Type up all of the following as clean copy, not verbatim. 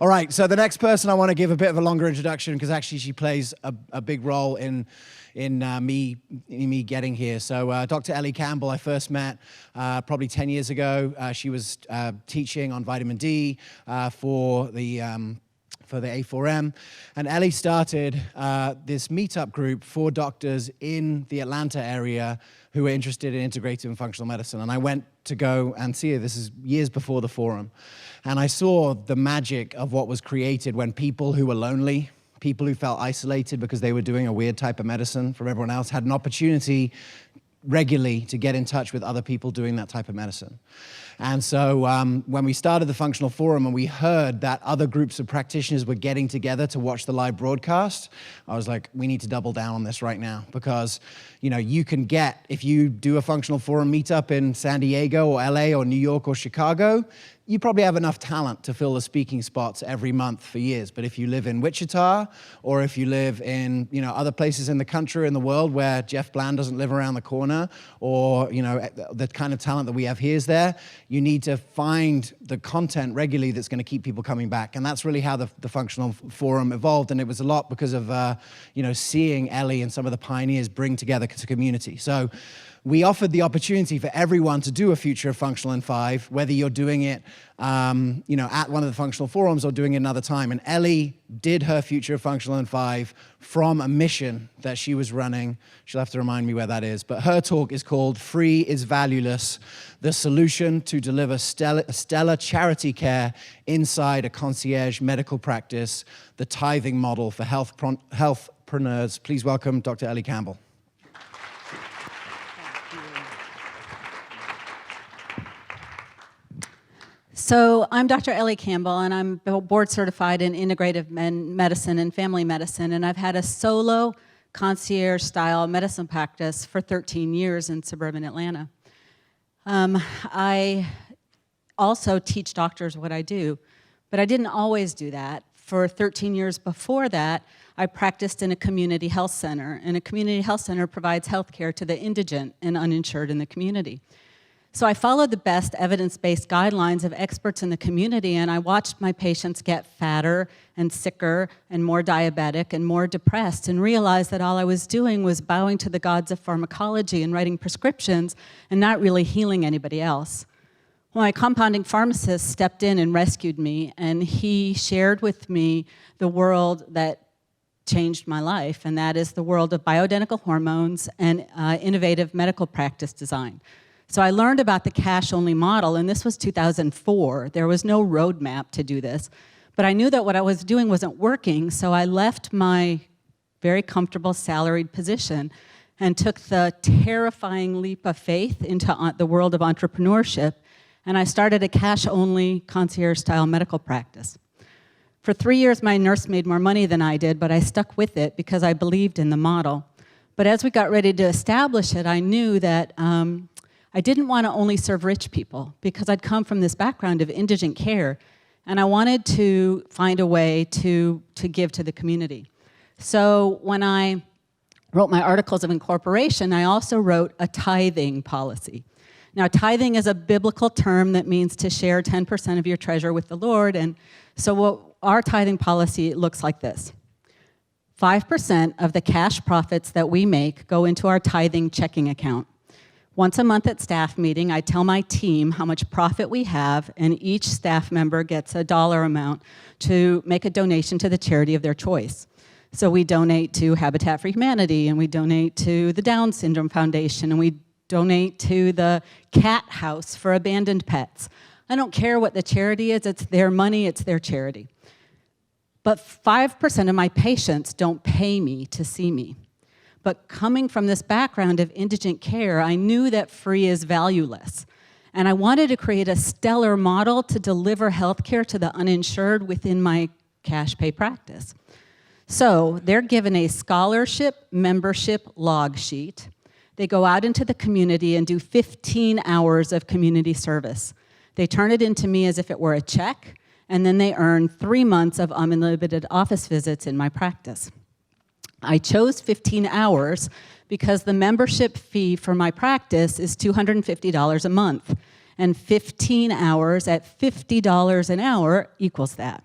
All right, so the next person I want to give a bit of a longer introduction because actually she plays a big role in me getting here. So Dr. Ellie Campbell, I first met probably 10 years ago. She was teaching on vitamin D for the A4M. And Ellie started this meetup group for doctors in the Atlanta area who were interested in integrative and functional medicine. And I went to go and see her. This is years before the forum. And I saw the magic of what was created when people who were lonely, people who felt isolated because they were doing a weird type of medicine from everyone else, had an opportunity regularly to get in touch with other people doing that type of medicine. And so when we started the Functional Forum and we heard that other groups of practitioners were getting together to watch the live broadcast, I was like, we need to double down on this right now because, you know, you can get, if you do a Functional Forum meetup in San Diego or LA or New York or Chicago, you probably have enough talent to fill the speaking spots every month for years. But if you live in Wichita, or if you live in, you know, other places in the country, in the world where Jeff Bland doesn't live around the corner, or, you know, the kind of talent that we have here is there, you need to find the content regularly that's going to keep people coming back. And that's really how the Functional Forum evolved. And it was a lot because of, you know, seeing Ellie and some of the pioneers bring together the community. So we offered the opportunity for everyone to do a Future of Functional in 5, whether you're doing it you know, at one of the Functional Forums or doing it another time. And Ellie did her Future of Functional in 5 from a mission that she was running. She'll have to remind me where that is. But her talk is called Free is Valueless, the solution to deliver stellar charity care inside a concierge medical practice, the tithing model for healthpreneurs. Please welcome Dr. Ellie Campbell. So I'm Dr. Ellie Campbell, and I'm board certified in integrative medicine and family medicine, and I've had a solo concierge-style medicine practice for 13 years in suburban Atlanta. I also teach doctors what I do, but I didn't always do that. For 13 years before that, I practiced in a community health center, and a community health center provides health care to the indigent and uninsured in the community. So I followed the best evidence-based guidelines of experts in the community, and I watched my patients get fatter and sicker and more diabetic and more depressed, and realized that all I was doing was bowing to the gods of pharmacology and writing prescriptions and not really healing anybody else. Well, my compounding pharmacist stepped in and rescued me, and he shared with me the world that changed my life, and that is the world of bioidentical hormones and innovative medical practice design. So I learned about the cash-only model, and this was 2004. There was no roadmap to do this. But I knew that what I was doing wasn't working, so I left my very comfortable salaried position and took the terrifying leap of faith into the world of entrepreneurship, and I started a cash-only concierge-style medical practice. For 3 years, my nurse made more money than I did, but I stuck with it because I believed in the model. But as we got ready to establish it, I knew that I didn't want to only serve rich people because I'd come from this background of indigent care, and I wanted to find a way to give to the community. So when I wrote my articles of incorporation, I also wrote a tithing policy. Now, tithing is a biblical term that means to share 10% of your treasure with the Lord, and so what our tithing policy looks like this. 5% of the cash profits that we make go into our tithing checking account. Once a month at staff meeting, I tell my team how much profit we have, and each staff member gets a dollar amount to make a donation to the charity of their choice. So we donate to Habitat for Humanity, and we donate to the Down Syndrome Foundation, and we donate to the Cat House for abandoned pets. I don't care what the charity is, it's their money, it's their charity. But 5% of my patients don't pay me to see me. But coming from this background of indigent care, I knew that free is valueless. And I wanted to create a stellar model to deliver healthcare to the uninsured within my cash pay practice. So they're given a scholarship membership log sheet. They go out into the community and do 15 hours of community service. They turn it into me as if it were a check, and then they earn 3 months of unlimited office visits in my practice. I chose 15 hours because the membership fee for my practice is $250 a month, and 15 hours at $50 an hour equals that.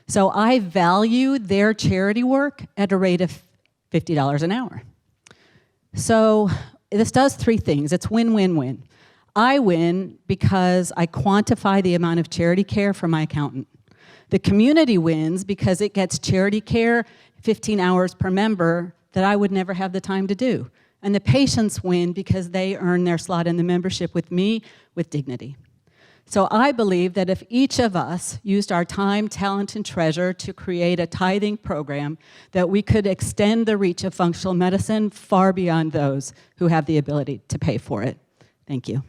So I value their charity work at a rate of $50 an hour. So this does three things. It's win-win-win. I win because I quantify the amount of charity care from my accountant. The community wins because it gets charity care 15 hours per member that I would never have the time to do. And the patients win because they earn their slot in the membership with me with dignity. So I believe that if each of us used our time, talent, and treasure to create a tithing program, that we could extend the reach of functional medicine far beyond those who have the ability to pay for it. Thank you.